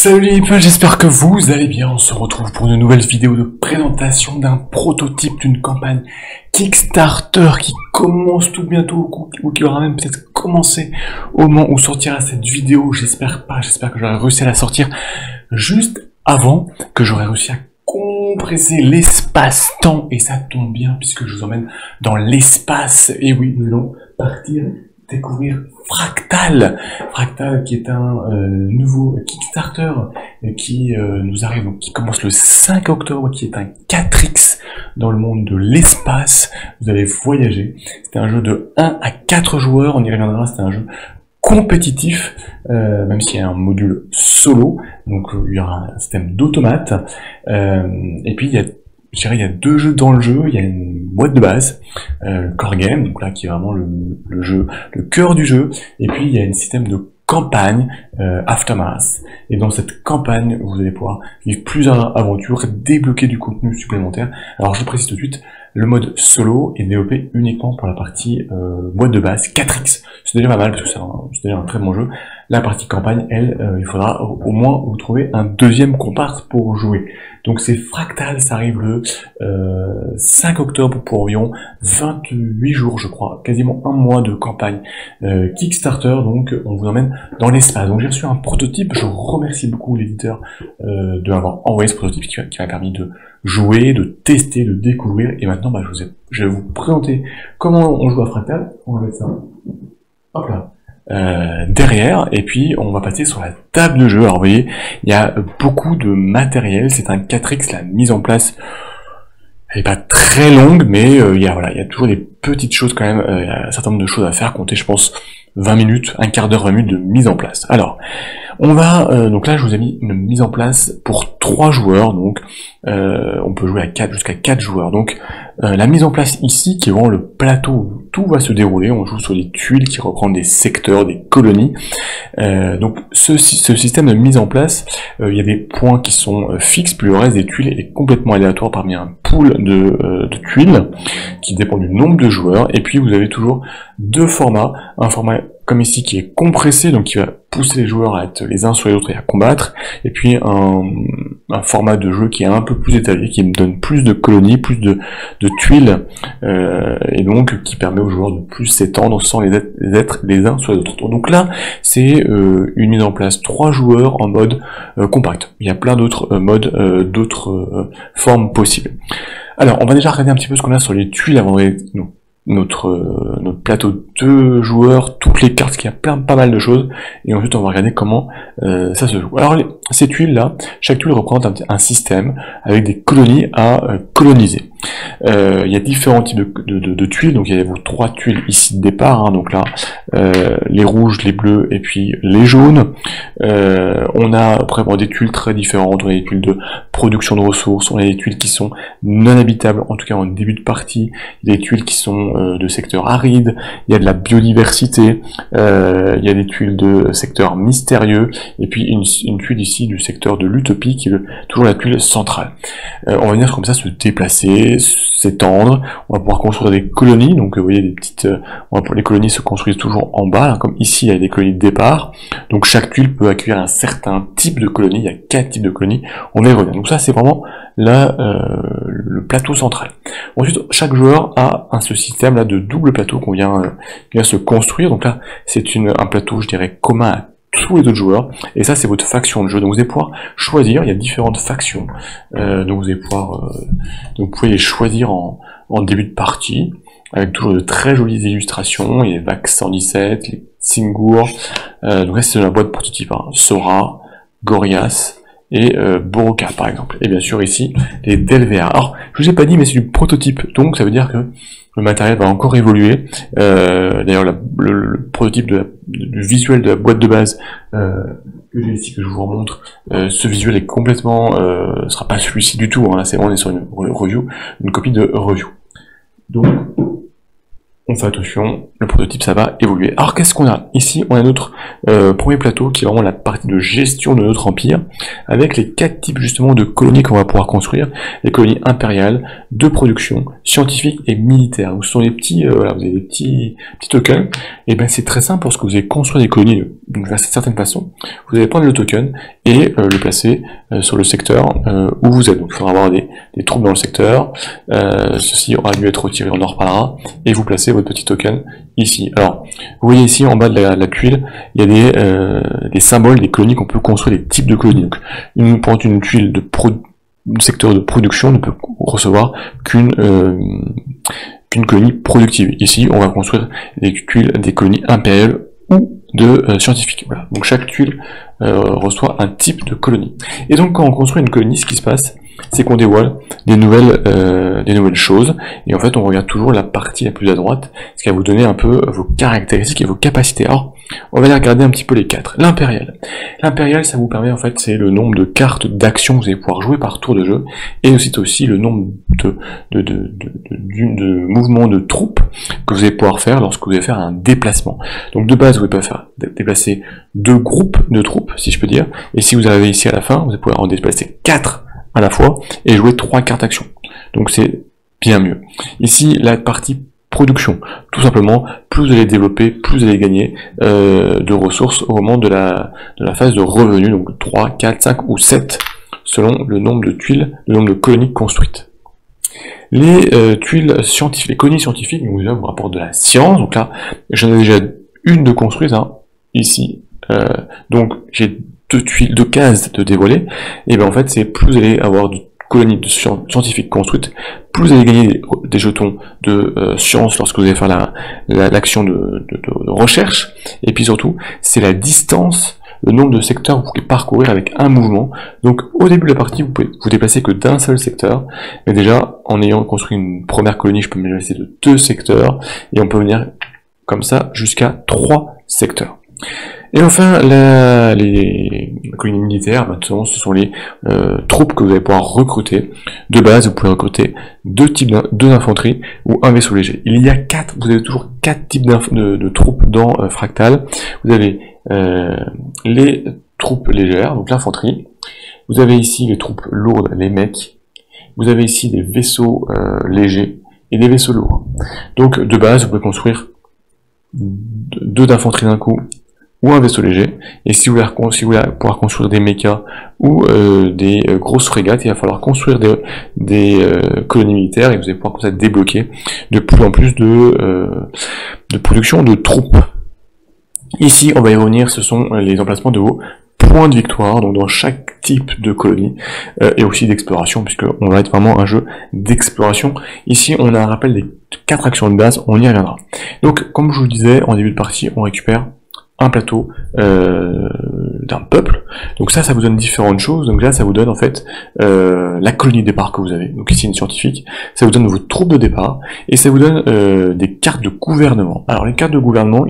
Salut les potes, j'espère que vous allez bien. On se retrouve pour une nouvelle vidéo de présentation d'un prototype d'une campagne Kickstarter qui commence tout bientôt ou qui aura même peut-être commencé au moment où sortira cette vidéo. J'espère pas, j'espère que j'aurai réussi à la sortir juste avant, que j'aurai réussi à compresser l'espace-temps, et ça tombe bien puisque je vous emmène dans l'espace. Et oui, nous allons partir découvrir Fractal, qui est un nouveau Kickstarter qui nous arrive, donc qui commence le 5 octobre, qui est un 4X dans le monde de l'espace. Vous allez voyager. C'est un jeu de 1 à 4 joueurs, on y reviendra. C'est un jeu compétitif, même s'il y a un module solo, donc il y aura un système d'automates, et puis il y a deux jeux dans le jeu. Il y a une boîte de base, le core game, donc là qui est vraiment le jeu, le cœur du jeu, et puis il y a un système de campagne, Aftermath, et dans cette campagne vous allez pouvoir vivre plusieurs aventures, débloquer du contenu supplémentaire. Alors je précise tout de suite, le mode solo est développé uniquement pour la partie boîte de base 4X. C'est déjà pas mal parce que c'est déjà un très bon jeu. La partie campagne, elle, il faudra au moins vous trouver un deuxième comparse pour jouer. Donc c'est Fractal, ça arrive le 5 octobre pour environ 28 jours, je crois, quasiment un mois de campagne Kickstarter. Donc on vous emmène dans l'espace. Donc j'ai reçu un prototype, je remercie beaucoup l'éditeur de m'avoir envoyé ce prototype qui m'a permis de jouer, de tester, de découvrir. Et maintenant je vais vous présenter comment on joue à Fractal. On va mettre ça, hop là, derrière, et puis on va passer sur la table de jeu. Alors vous voyez, il y a beaucoup de matériel, c'est un 4X, la mise en place elle est pas très longue, mais il y a toujours des petites choses quand même, il y a un certain nombre de choses à faire, compter je pense 20 minutes, un quart d'heure, 20 minutes de mise en place. Alors, on va, donc là je vous ai mis une mise en place pour 3 joueurs, donc on peut jouer à 4, jusqu'à 4 joueurs. Donc la mise en place ici, qui est vraiment le plateau où tout va se dérouler, on joue sur des tuiles qui représentent des secteurs, des colonies. Donc ce système de mise en place, il y a des points qui sont fixes, puis le reste des tuiles est complètement aléatoire parmi un pool de tuiles qui dépend du nombre de joueurs. Et puis vous avez toujours deux formats, un format comme ici qui est compressé, donc qui va pousser les joueurs à être les uns sur les autres et à combattre, et puis un format de jeu qui est un peu plus étalé, qui me donne plus de colonies, plus de tuiles, et donc qui permet aux joueurs de plus s'étendre sans les être les uns sur les autres. Donc là, c'est une mise en place 3 joueurs en mode compact. Il y a plein d'autres modes, d'autres formes possibles. Alors, on va déjà regarder un petit peu ce qu'on a sur les tuiles avant de notre plateau de joueurs, toutes les cartes, qu'il y a pas mal de choses, et ensuite on va regarder comment ça se joue. Alors ces tuiles là, chaque tuile représente un système avec des colonies à coloniser. Il y a différents types de tuiles, donc il y a vos 3 tuiles ici de départ, hein, donc là les rouges, les bleus et puis les jaunes. On a après des tuiles très différentes, on a des tuiles de production de ressources, on a des tuiles qui sont non habitables, en tout cas en début de partie, il y a des tuiles qui sont de secteurs arides, il y a de la biodiversité, il y a des tuiles de secteurs mystérieux, et puis une tuile ici du secteur de l'utopie qui est toujours la tuile centrale. On va venir comme ça se déplacer, s'étendre, on va pouvoir construire des colonies, donc vous voyez des petites, les colonies se construisent toujours en bas, hein, comme ici il y a des colonies de départ, donc chaque tuile peut accueillir un certain type de colonie, il y a 4 types de colonies, on va y revenir. Donc ça c'est vraiment là le plateau central. Ensuite chaque joueur a ce système là de double plateau qu'on vient se construire, donc là c'est un plateau je dirais commun à tous les autres joueurs, et ça c'est votre faction de jeu. Donc vous allez pouvoir choisir, il y a différentes factions, donc vous allez pouvoir donc vous pouvez les choisir en début de partie, avec toujours de très jolies illustrations. Il y a les Vax 117, les Tsingur, donc là c'est de la boîte prototype, hein, Sora, Gorias et Boroka par exemple, et bien sûr ici les Delvea. Alors je vous ai pas dit, mais c'est du prototype, donc ça veut dire que le matériel va encore évoluer. D'ailleurs le prototype du visuel de la boîte de base que j'ai ici, que je vous remontre, ce visuel est complètement sera pas celui-ci du tout, hein. Là c'est vraiment, on est sur une review, une copie de review. Donc on fait attention, le prototype ça va évoluer. Alors qu'est-ce qu'on a? Ici on a notre premier plateau qui est vraiment la partie de gestion de notre empire, avec les 4 types justement de colonies qu'on va pouvoir construire, les colonies impériales, de production, scientifiques et militaires. Donc ce sont des petits, voilà, vous avez des petits tokens, et ben c'est très simple parce que vous allez construire des colonies d'une certaine façon, vous allez prendre le token et le placer sur le secteur où vous êtes. Donc il faudra avoir des troupes dans le secteur, ceci aura dû être retiré, on en reparlera, et vous placez votre petit token ici. Alors, vous voyez ici en bas de la tuile, il y a des symboles, des colonies qu'on peut construire, des types de colonies. Donc, une tuile de secteur de production ne peut recevoir qu'une colonie productive. Ici, on va construire des colonies impériales ou de scientifiques. Voilà. Donc chaque tuile reçoit un type de colonie. Et donc quand on construit une colonie, ce qui se passe, c'est qu'on dévoile des nouvelles choses, et en fait on regarde toujours la partie la plus à droite, ce qui va vous donner un peu vos caractéristiques et vos capacités. Alors, on va aller regarder un petit peu les 4. L'impérial. L'impérial, ça vous permet, en fait, c'est le nombre de cartes d'action que vous allez pouvoir jouer par tour de jeu, et c'est aussi le nombre de mouvements de troupes que vous allez pouvoir faire lorsque vous allez faire un déplacement. Donc de base, vous pouvez faire déplacer 2 groupes de troupes, si je peux dire, et si vous arrivez ici à la fin, vous allez pouvoir en déplacer 4 à la fois, et jouer 3 cartes action. Donc c'est bien mieux. Ici, la partie production. Tout simplement, plus vous allez développer, plus vous allez gagner de ressources au moment de la phase de revenu, donc 3, 4, 5 ou 7, selon le nombre de tuiles, le nombre de colonies construites. Les tuiles scientifiques, les colonies scientifiques, donc déjà vous rapportent de la science, donc là, j'en ai déjà une de construite, hein, ici, donc j'ai 2 cases de dévoiler, et bien en fait c'est plus vous allez avoir de colonies de scientifiques construites, plus vous allez gagner des jetons de science lorsque vous allez faire l'action de recherche, et puis surtout c'est la distance, le nombre de secteurs que vous pouvez parcourir avec un mouvement. Donc au début de la partie vous pouvez vous déplacer que d'un seul secteur, mais déjà en ayant construit une première colonie je peux me déplacer de 2 secteurs, et on peut venir comme ça jusqu'à 3 secteurs. Et enfin, les colonies militaires, maintenant, ce sont les troupes que vous allez pouvoir recruter. De base, vous pouvez recruter 2 types d'infanterie ou un vaisseau léger. Il y a vous avez toujours 4 types de troupes dans Fractal. Vous avez les troupes légères, donc l'infanterie. Vous avez ici les troupes lourdes, les mecs. Vous avez ici des vaisseaux légers et des vaisseaux lourds. Donc, de base, vous pouvez construire 2 d'infanterie d'un coup, ou un vaisseau léger, et si vous voulez pouvoir construire des mechas ou des grosses frégates, il va falloir construire des colonies militaires, et vous allez pouvoir comme ça débloquer de plus en plus de production de troupes. Ici, on va y revenir, ce sont les emplacements de vos points de victoire, donc dans chaque type de colonie, et aussi d'exploration, puisque on va être vraiment un jeu d'exploration. Ici, on a un rappel des 4 actions de base, on y reviendra. Donc, comme je vous le disais, en début de partie, on récupère un plateau d'un peuple. Donc ça vous donne différentes choses. Donc là, ça vous donne en fait la colonie de départ que vous avez. Donc ici, une scientifique. Ça vous donne vos troupes de départ. Et ça vous donne des cartes de gouvernement. Alors les cartes de gouvernement,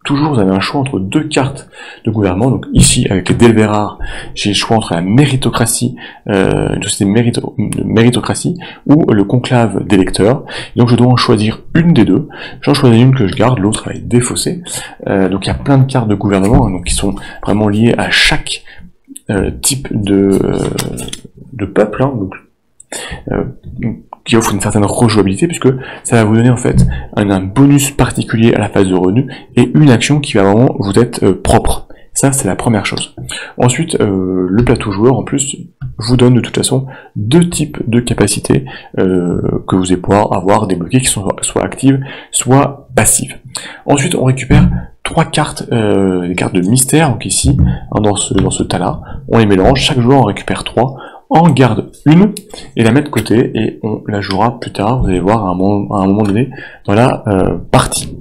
toujours vous avez un choix entre 2 cartes de gouvernement. Donc ici avec les Delverard, j'ai le choix entre la méritocratie, une société de méritocratie, ou le conclave d'électeurs. Donc je dois en choisir une des 2. J'en choisis une que je garde, l'autre va être défaussée. Donc il y a plein de cartes de gouvernement, hein, donc qui sont vraiment liées à chaque type de peuple, hein, donc qui offre une certaine rejouabilité, puisque ça va vous donner en fait un bonus particulier à la phase de revenu et une action qui va vraiment vous être propre. Ça, c'est la première chose. Ensuite, le plateau joueur, en plus, vous donne de toute façon 2 types de capacités que vous allez pouvoir avoir débloquées, qui sont soit actives, soit passives. Ensuite, on récupère 3 cartes, les cartes de mystère, donc ici, hein, dans ce tas-là, on les mélange, chaque joueur en récupère 3, en garde une et la met de côté, et on la jouera plus tard, vous allez voir à un moment donné dans la partie.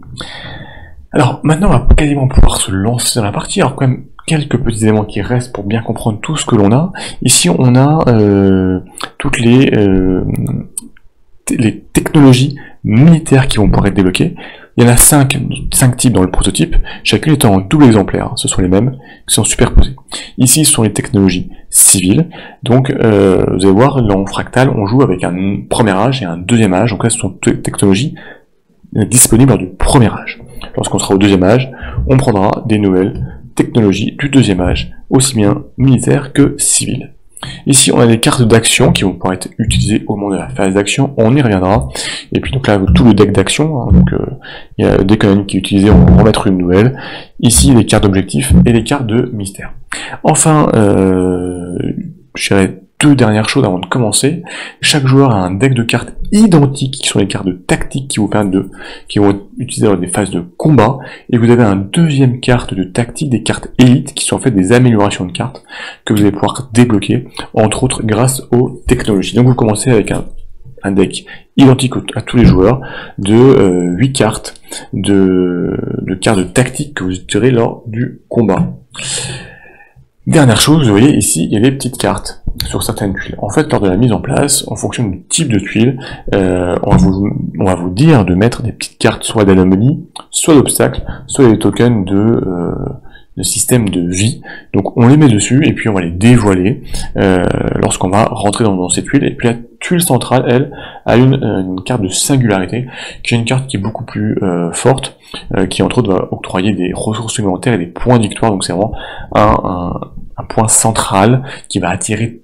Alors maintenant on va quasiment pouvoir se lancer dans la partie. Alors quand même quelques petits éléments qui restent pour bien comprendre tout ce que l'on a. Ici on a toutes les technologies militaires qui vont pouvoir être débloquées. Il y en a 5 types dans le prototype, chacune étant en double exemplaire, hein. Ce sont les mêmes qui sont superposés. Ici, ce sont les technologies civiles, donc vous allez voir, dans Fractal, on joue avec un premier âge et un deuxième âge, donc là ce sont des technologies disponibles lors du premier âge. Lorsqu'on sera au deuxième âge, on prendra des nouvelles technologies du deuxième âge, aussi bien militaires que civiles. Ici, on a des cartes d'action qui vont pouvoir être utilisées au moment de la phase d'action, on y reviendra. Et puis donc là, tout le deck d'action, hein, donc il y a des colonies qui est utilisé, on va en remettre une nouvelle. Ici, les cartes d'objectifs et les cartes de mystère. Enfin, je dirais deux dernières choses avant de commencer. Chaque joueur a un deck de cartes identiques qui sont les cartes de tactique qui vont être utilisées dans des phases de combat. Et vous avez un deuxième carte de tactique, des cartes élites qui sont en fait des améliorations de cartes que vous allez pouvoir débloquer, entre autres grâce aux technologies. Donc vous commencez avec un deck identique à tous les joueurs de 8 cartes de cartes de tactique que vous utiliserez lors du combat. Dernière chose, vous voyez ici, il y a des petites cartes sur certaines tuiles. En fait, lors de la mise en place, en fonction du type de tuile, on va vous dire de mettre des petites cartes soit d'anomalies, soit d'obstacles, soit des tokens de système de vie. Donc on les met dessus et puis on va les dévoiler lorsqu'on va rentrer dans ces tuiles. Et puis la tuile centrale, elle, a une carte de singularité, qui est une carte qui est beaucoup plus forte, qui entre autres va octroyer des ressources supplémentaires et des points de victoire. Donc c'est vraiment un point central qui va attirer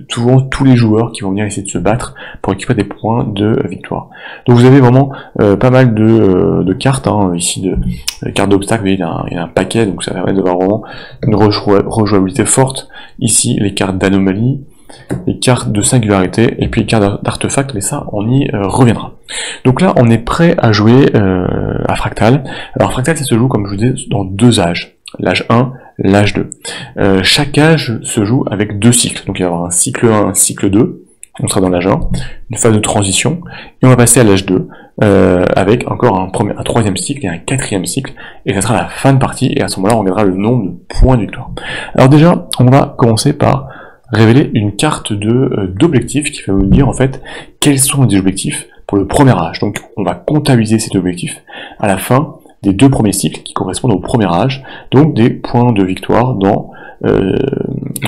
souvent tous les joueurs qui vont venir essayer de se battre pour récupérer des points de victoire. Donc vous avez vraiment pas mal de cartes, hein, ici de cartes d'obstacles, vous voyez, il y a un paquet, donc ça permet d'avoir vraiment une rejouabilité forte. Ici, les cartes d'anomalie, les cartes de singularité, et puis les cartes d'artefacts, mais ça, on y reviendra. Donc là, on est prêt à jouer à Fractal. Alors Fractal, ça se joue, comme je vous disais, dans deux âges. L'âge 1, l'âge 2. Chaque âge se joue avec deux cycles. Donc il va y avoir un cycle 1, un cycle 2. On sera dans l'âge 1, une phase de transition. Et on va passer à l'âge 2, avec encore un troisième cycle et un quatrième cycle. Et ça sera la fin de partie. Et à ce moment-là, on regardera le nombre de points de victoire. Alors déjà, on va commencer par révéler une carte d'objectifs qui va vous dire en fait quels sont les objectifs pour le premier âge. Donc on va comptabiliser ces objectifs à la fin des deux premiers cycles qui correspondent au premier âge, donc des points de victoire dans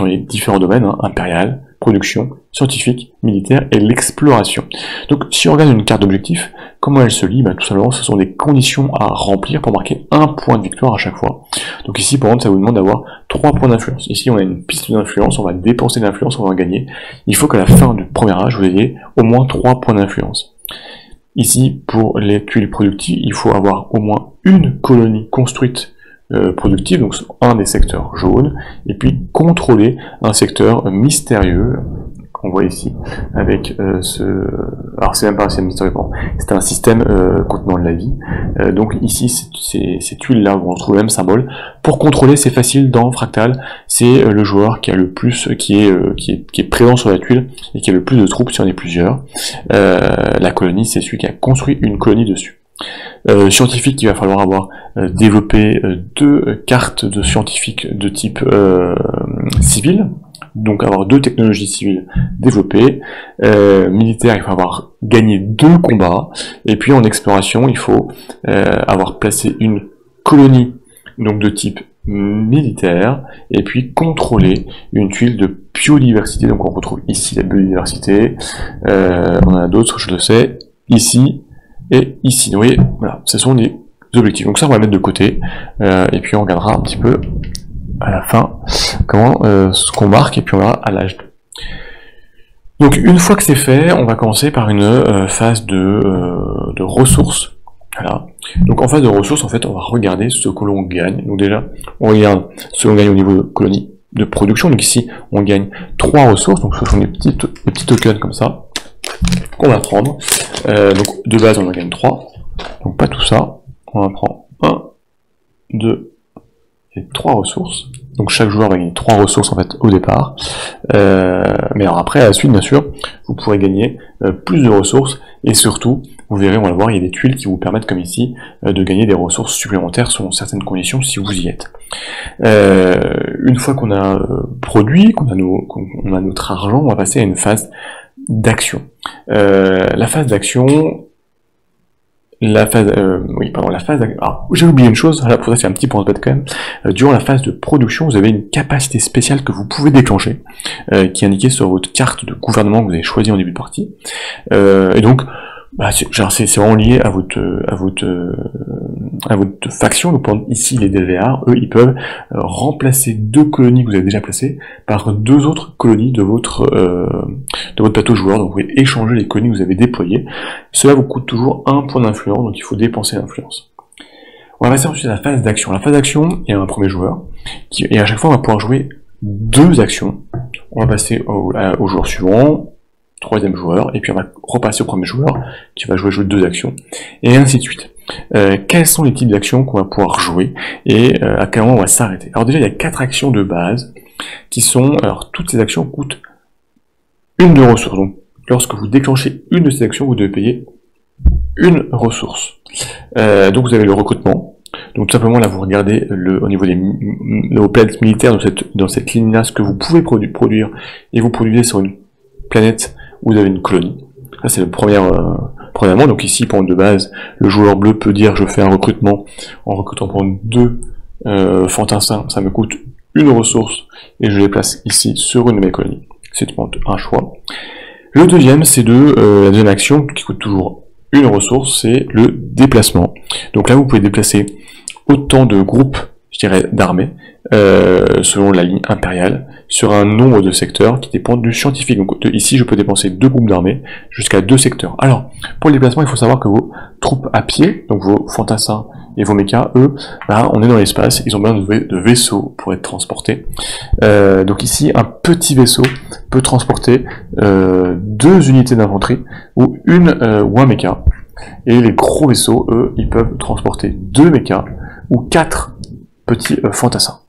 les différents domaines, hein, impérial, production, scientifique, militaire et l'exploration. Donc si on regarde une carte d'objectif, comment elle se lit? Tout simplement, ce sont des conditions à remplir pour marquer un point de victoire à chaque fois. Donc ici, par exemple, ça vous demande d'avoir 3 points d'influence. Ici, on a une piste d'influence, on va dépenser de l'influence, on va en gagner. Il faut qu'à la fin du premier âge, vous ayez au moins 3 points d'influence. Ici, pour les tuiles productives, il faut avoir au moins une colonie construite productive, donc un des secteurs jaunes, et puis contrôler un secteur mystérieux, qu'on voit ici, avec alors c'est même pas un système mystérieux, c'est un système contenant de la vie. Donc ici, ces tuiles-là, on retrouve le même symbole. Pour contrôler, c'est facile dans Fractal, c'est le joueur qui a le plus, qui est présent sur la tuile, et qui a le plus de troupes si on est plusieurs. La colonie, c'est celui qui a construit une colonie dessus. Scientifique, il va falloir avoir développé 2 cartes de scientifiques de type civil, donc avoir 2 technologies civiles développées. Militaire, il faut avoir gagné 2 combats, et puis en exploration, il faut avoir placé une colonie donc de type militaire, et puis contrôler une tuile de biodiversité. Donc on retrouve ici la biodiversité, on en a d'autres, je le sais, ici, et ici. Vous voyez, voilà, ce sont des objectifs. Donc ça, on va le mettre de côté, et puis on regardera un petit peu à la fin comment ce qu'on marque, et puis on verra à l'âge 2. Donc une fois que c'est fait, on va commencer par une phase de ressources. Voilà. Donc en phase de ressources, en fait, on va regarder ce que l'on gagne. Donc déjà, on regarde ce que l'on gagne au niveau de colonie de production. Donc ici, on gagne 3 ressources. Donc ce sont des petits tokens comme ça qu'on va prendre. Donc de base, on en gagne 3. Donc pas tout ça. On va prendre 1, 2 et 3 ressources. Donc chaque joueur va gagner 3 ressources en fait au départ. Mais alors après, à la suite, bien sûr, vous pourrez gagner plus de ressources. Et surtout, vous verrez, on va le voir, il y a des tuiles qui vous permettent, comme ici, de gagner des ressources supplémentaires selon certaines conditions si vous y êtes. Une fois qu'on a produit, qu'on a notre argent, on va passer à une phase d'action. La phase d'action, alors, j'ai oublié une chose, là, pour ça c'est un petit point de tête quand même. Durant la phase de production, vous avez une capacité spéciale que vous pouvez déclencher, qui est indiquée sur votre carte de gouvernement que vous avez choisi en début de partie. Et donc, C'est vraiment lié à votre faction. Donc ici les DVR, eux, ils peuvent remplacer 2 colonies que vous avez déjà placées par 2 autres colonies de votre plateau joueur. Donc vous pouvez échanger les colonies que vous avez déployées. Cela vous coûte toujours 1 point d'influence, donc il faut dépenser l'influence. On va passer ensuite à la phase d'action. La phase d'action, il y a un premier joueur, et à chaque fois on va pouvoir jouer 2 actions. On va passer au joueur suivant, 3e joueur, et puis on va repasser au premier joueur, qui va jouer 2 actions, et ainsi de suite. Quels sont les types d'actions qu'on va pouvoir jouer, et à quel moment on va s'arrêter? Alors déjà, il y a 4 actions de base, qui sont... Alors, toutes ces actions coûtent 1 de ressources. Donc, lorsque vous déclenchez une de ces actions, vous devez payer 1 ressource. Donc, vous avez le recrutement. Donc tout simplement là vous regardez au niveau des planètes militaires dans cette ligne-là ce que vous pouvez produire, et vous produisez sur une planète où vous avez une colonie. Ça c'est le premièrement. Donc ici pour de base, le joueur bleu peut dire je fais un recrutement en recrutant pour 2 fantassins, ça me coûte 1 ressource et je les place ici sur une de mes colonies. C'est un choix. Le deuxième c'est la deuxième action qui coûte toujours 1 ressource, c'est le déplacement. Donc là vous pouvez déplacer autant de groupes, je dirais, d'armées, selon la ligne impériale, sur un nombre de secteurs qui dépendent du scientifique. Donc ici, je peux dépenser 2 groupes d'armées jusqu'à 2 secteurs. Alors, pour le déplacement, il faut savoir que vos troupes à pied, donc vos fantassins et vos mechas, eux, là, on est dans l'espace, ils ont besoin de vaisseaux pour être transportés. Donc ici, un petit vaisseau peut transporter 2 unités d'infanterie ou un mecha. Et les gros vaisseaux, eux, ils peuvent transporter 2 mechas ou 4 petits fantassins.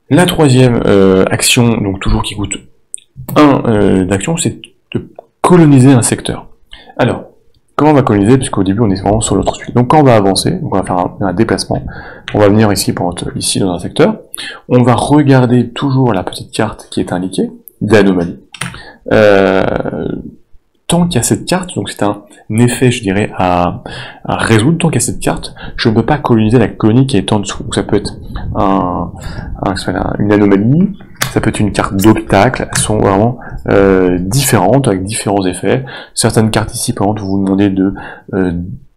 La troisième action, donc toujours qui coûte 1 d'action, c'est de coloniser un secteur. Alors, comment on va coloniser? Puisqu'au début on est vraiment sur l'autre suite. Donc quand on va avancer, donc on va faire un déplacement, on va venir ici ici dans un secteur, on va regarder toujours la petite carte qui est indiquée, d'anomalie. Tant qu'il y a cette carte, donc c'est un effet, je dirais, à résoudre, tant qu'il y a cette carte, je ne peux pas coloniser la colonie qui est en dessous. Donc ça peut être une anomalie, ça peut être une carte d'obstacle, elles sont vraiment différentes, avec différents effets. Certaines cartes ici, par exemple, vous demandez de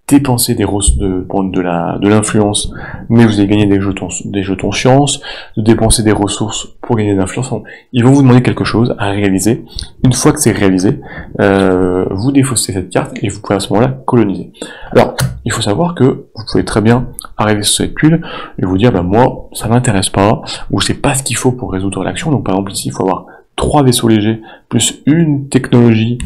dépenser de l'influence, mais vous allez gagner des jetons science, de dépenser des ressources pour gagner de l'influence. Ils vont vous demander quelque chose à réaliser. Une fois que c'est réalisé, vous défaussez cette carte et vous pouvez à ce moment-là coloniser. Alors, il faut savoir que vous pouvez très bien arriver sur cette tuile et vous dire, moi, ça m'intéresse pas, ou c'est pas ce qu'il faut pour résoudre l'action. Donc par exemple ici, il faut avoir 3 vaisseaux légers, plus une technologie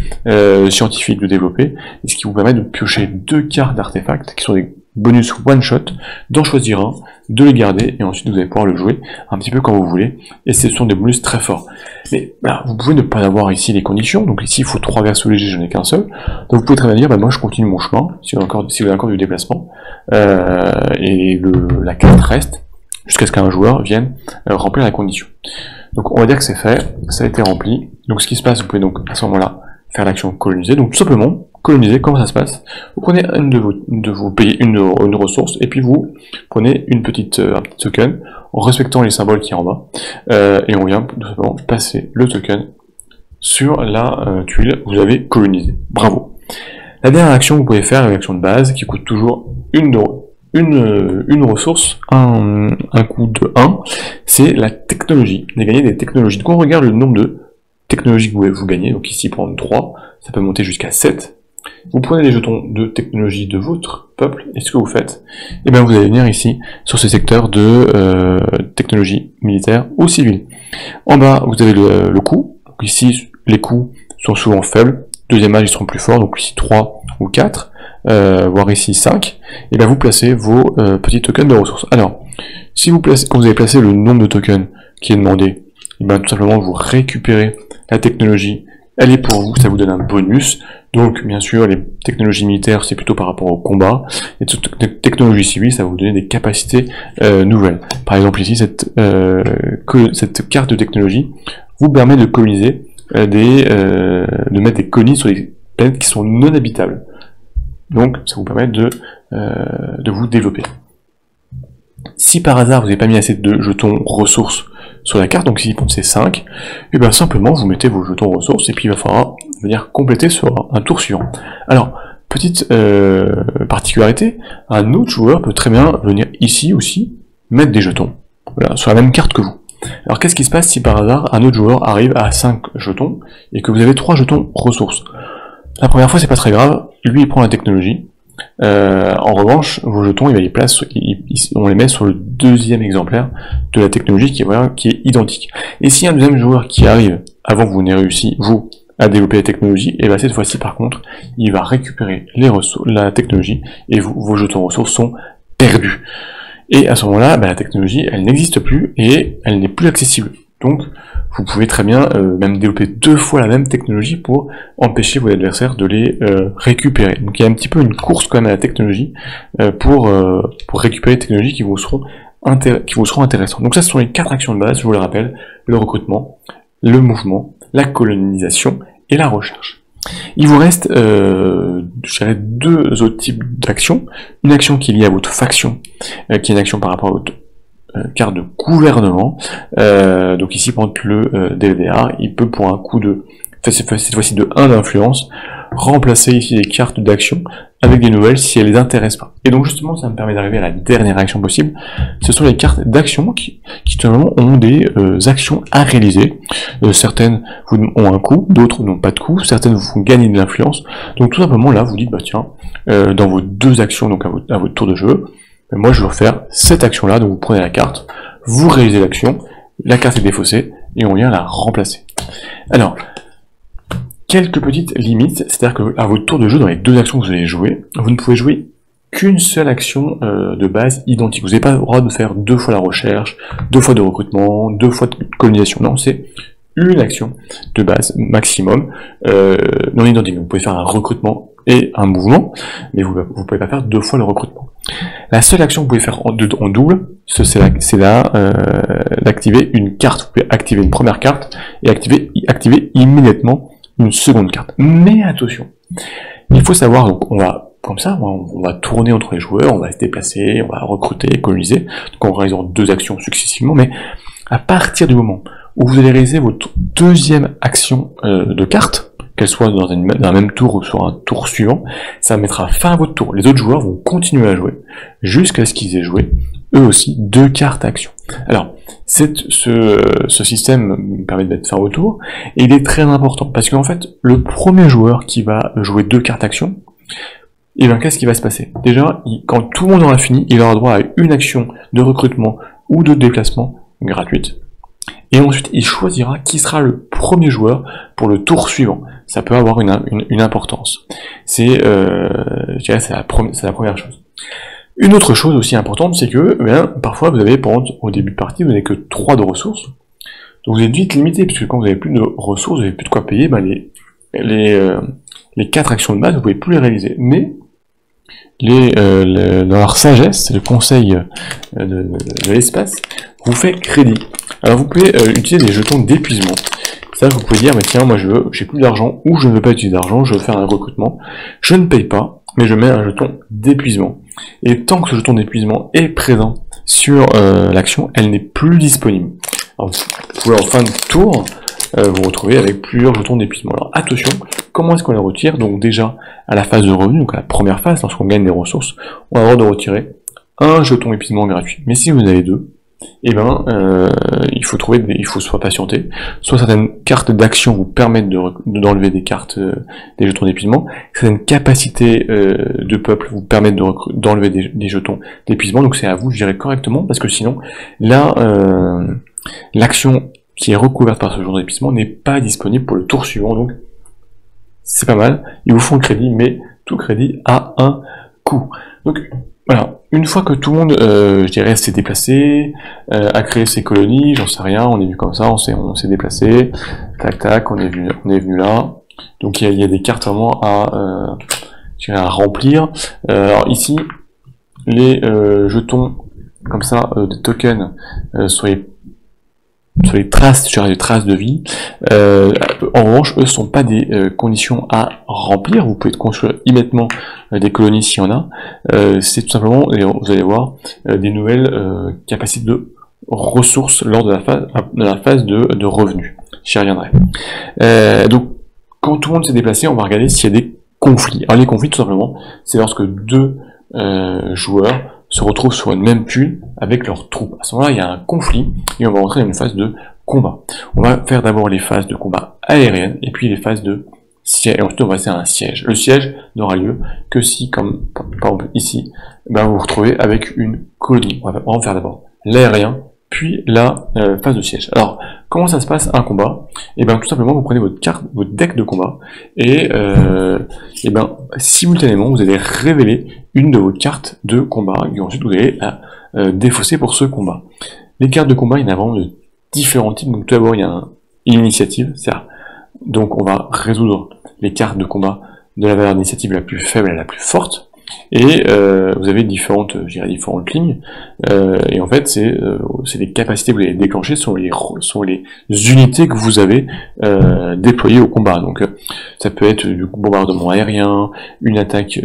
scientifique de développer, et ce qui vous permet de piocher 2 cartes d'artefacts, qui sont des bonus one-shot, d'en choisir un, de les garder, et ensuite vous allez pouvoir le jouer un petit peu comme vous voulez, et ce sont des bonus très forts. Mais voilà, vous pouvez ne pas avoir ici les conditions, donc ici il faut 3 vaisseaux légers, j'en ai qu'un seul, donc vous pouvez très bien dire, moi je continue mon chemin, si vous avez encore du déplacement, et la carte reste, jusqu'à ce qu'un joueur vienne remplir la condition. Donc on va dire que c'est fait, ça a été rempli. Donc ce qui se passe, vous pouvez donc à ce moment-là faire l'action coloniser. Donc tout simplement, coloniser, comment ça se passe? Vous prenez vous payez une ressource, et puis vous prenez un petit token, en respectant les symboles qui est en bas, et on vient tout simplement passer le token sur la tuile que vous avez colonisée. Bravo! La dernière action que vous pouvez faire, une action de base, qui coûte toujours une ressource, un coût de 1, c'est la technologie. Vous gagnez des technologies. Donc on regarde le nombre de technologies que vous gagnez. Donc ici, prendre 3, ça peut monter jusqu'à 7. Vous prenez les jetons de technologie de votre peuple, et ce que vous faites, et bien vous allez venir ici, sur ce secteur de technologie militaire ou civile. En bas, vous avez le coût. Donc ici, les coûts sont souvent faibles. Deuxième âge, ils seront plus forts. Donc ici, 3 ou 4. Voire ici 5, et bien vous placez vos petits tokens de ressources. Alors, quand vous avez placé le nombre de tokens qui est demandé, et bien tout simplement vous récupérez la technologie, elle est pour vous, ça vous donne un bonus. Donc bien sûr, les technologies militaires c'est plutôt par rapport au combat, et toute technologie civile ça va vous donner des capacités nouvelles. Par exemple ici, cette carte de technologie vous permet de coloniser de mettre des colonies sur des planètes qui sont non habitables. Donc ça vous permet de vous développer. Si par hasard vous n'avez pas mis assez de jetons ressources sur la carte, donc ici c'est 5, et bien simplement vous mettez vos jetons ressources et puis il va falloir venir compléter sur un tour suivant. Alors, petite particularité, un autre joueur peut très bien venir ici aussi mettre des jetons, voilà, sur la même carte que vous. Alors qu'est-ce qui se passe si par hasard un autre joueur arrive à 5 jetons et que vous avez 3 jetons ressources? La première fois c'est pas très grave, lui il prend la technologie. En revanche, vos jetons, on les met sur le deuxième exemplaire de la technologie qui est identique. Et si un deuxième joueur qui arrive avant que vous n'ayez réussi, vous, à développer la technologie, et bien cette fois-ci par contre, il va récupérer la technologie et vos jetons ressources sont perdus. Et à ce moment-là, la technologie, elle n'existe plus et elle n'est plus accessible. Donc, vous pouvez très bien même développer 2 fois la même technologie pour empêcher vos adversaires de les récupérer. Donc il y a un petit peu une course quand même à la technologie pour récupérer les technologies qui vous seront intéressantes. Donc ça, ce sont les 4 actions de base, je vous le rappelle: le recrutement, le mouvement, la colonisation et la recherche. Il vous reste je dirais 2 autres types d'actions. Une action qui est liée à votre faction, qui est une action par rapport à votre carte de gouvernement. Donc ici, par exemple, le DLDR, il peut pour un coup de, cette fois-ci de 1 d'influence, remplacer ici les cartes d'action avec des nouvelles si elles les intéressent pas. Et donc justement, ça me permet d'arriver à la dernière action possible. Ce sont les cartes d'action qui tout simplement ont des actions à réaliser. Certaines ont un coût, d'autres n'ont pas de coût, certaines vous font gagner de l'influence. Donc tout simplement là, vous dites, tiens, dans vos 2 actions, donc à votre tour de jeu, moi je veux faire cette action là, donc vous prenez la carte, vous réalisez l'action, la carte est défaussée, et on vient la remplacer. Alors, quelques petites limites, c'est-à-dire qu'à votre tour de jeu, dans les 2 actions que vous allez jouer, vous ne pouvez jouer qu'une seule action de base identique. Vous n'avez pas le droit de faire 2 fois la recherche, 2 fois de recrutement, 2 fois de colonisation. Non, c'est une action de base maximum non identique. Vous pouvez faire un recrutement et un mouvement, mais vous ne pouvez pas faire 2 fois le recrutement. La seule action que vous pouvez faire en double, c'est d'activer une carte. Vous pouvez activer une première carte et activer immédiatement une seconde carte. Mais attention, il faut savoir, donc on va comme ça, on va tourner entre les joueurs, on va se déplacer, on va recruter, coloniser, donc en réalisant 2 actions successivement, mais à partir du moment où vous allez réaliser votre deuxième action de carte, qu'elle soit dans un même tour ou sur un tour suivant, ça mettra fin à votre tour. Les autres joueurs vont continuer à jouer jusqu'à ce qu'ils aient joué, eux aussi, 2 cartes action. Alors, ce système me permet de mettre fin au tour, et il est très important, parce qu'en fait, le premier joueur qui va jouer 2 cartes action, et bien qu'est-ce qui va se passer? Déjà, quand tout le monde aura fini, il aura droit à une action de recrutement ou de déplacement gratuite. Et ensuite, il choisira qui sera le premier joueur pour le tour suivant. Ça peut avoir une importance. Je dirais, c'est la première chose. Une autre chose aussi importante, c'est que parfois vous avez, par exemple, au début de partie, vous n'avez que 3 de ressources. Donc vous êtes vite limité, puisque quand vous n'avez plus de ressources, vous n'avez plus de quoi payer, les 4 actions de base, vous pouvez plus les réaliser. Mais dans leur sagesse, le conseil de l'espace vous fait crédit. Alors vous pouvez utiliser des jetons d'épuisement. Ça, vous pouvez dire, tiens, moi j'ai plus d'argent, ou je ne veux pas utiliser d'argent, je veux faire un recrutement, je ne paye pas, mais je mets un jeton d'épuisement. Et tant que ce jeton d'épuisement est présent sur l'action, elle n'est plus disponible. Alors, vous pouvez en fin de tour vous retrouver avec plusieurs jetons d'épuisement. Alors attention, comment est-ce qu'on les retire? Donc déjà, à la phase de revenu, donc à la première phase, lorsqu'on gagne des ressources, on a le droit de retirer un jeton d'épuisement gratuit. Mais si vous en avez 2, il faut soit patienter, soit certaines cartes d'action vous permettent d'enlever des cartes, des jetons d'épuisement, certaines capacités de peuple vous permettent d'enlever des jetons d'épuisement, donc c'est à vous de gérer correctement, parce que sinon, là, l'action qui est recouverte par ce jeton d'épuisement n'est pas disponible pour le tour suivant, donc c'est pas mal, ils vous font crédit, mais tout crédit a un coût. Donc, voilà, une fois que tout le monde, je dirais, s'est déplacé, a créé ses colonies, j'en sais rien, on est venu comme ça, on s'est déplacé, tac tac, on est venu là. Donc il y a des cartes vraiment à remplir. Alors ici, les jetons comme ça, des tokens sur les sur les traces, sur les traces de vie. En revanche, eux, ne sont pas des conditions à remplir. Vous pouvez construire immédiatement des colonies s'il y en a. C'est tout simplement, et vous allez voir, des nouvelles capacités de ressources lors de la phase de revenus. J'y reviendrai. Donc, quand tout le monde s'est déplacé, on va regarder s'il y a des conflits. Alors les conflits, tout simplement, c'est lorsque deux joueurs se retrouvent sur une même tuile avec leurs troupes. À ce moment-là, il y a un conflit et on va rentrer dans une phase de combat. On va faire d'abord les phases de combat aériennes et puis les phases de siège. Et ensuite, on va passer à un siège. Le siège n'aura lieu que si, comme par exemple ici, vous vous retrouvez avec une colonie. On va faire d'abord l'aérien, puis la phase de siège. Alors, comment ça se passe un combat? Et bien tout simplement, vous prenez votre carte, votre deck de combat, et simultanément, vous allez révéler une de vos cartes de combat, et ensuite vous allez la défausser pour ce combat. Les cartes de combat, il y en a vraiment de différents types. Donc tout d'abord, il y a une initiative, c'est-à-dire, donc on va résoudre les cartes de combat de la valeur d'initiative la plus faible à la plus forte. Et vous avez différentes lignes, et en fait c'est les capacités que vous allez déclencher sont les unités que vous avez déployées au combat. Donc ça peut être du bombardement aérien, une attaque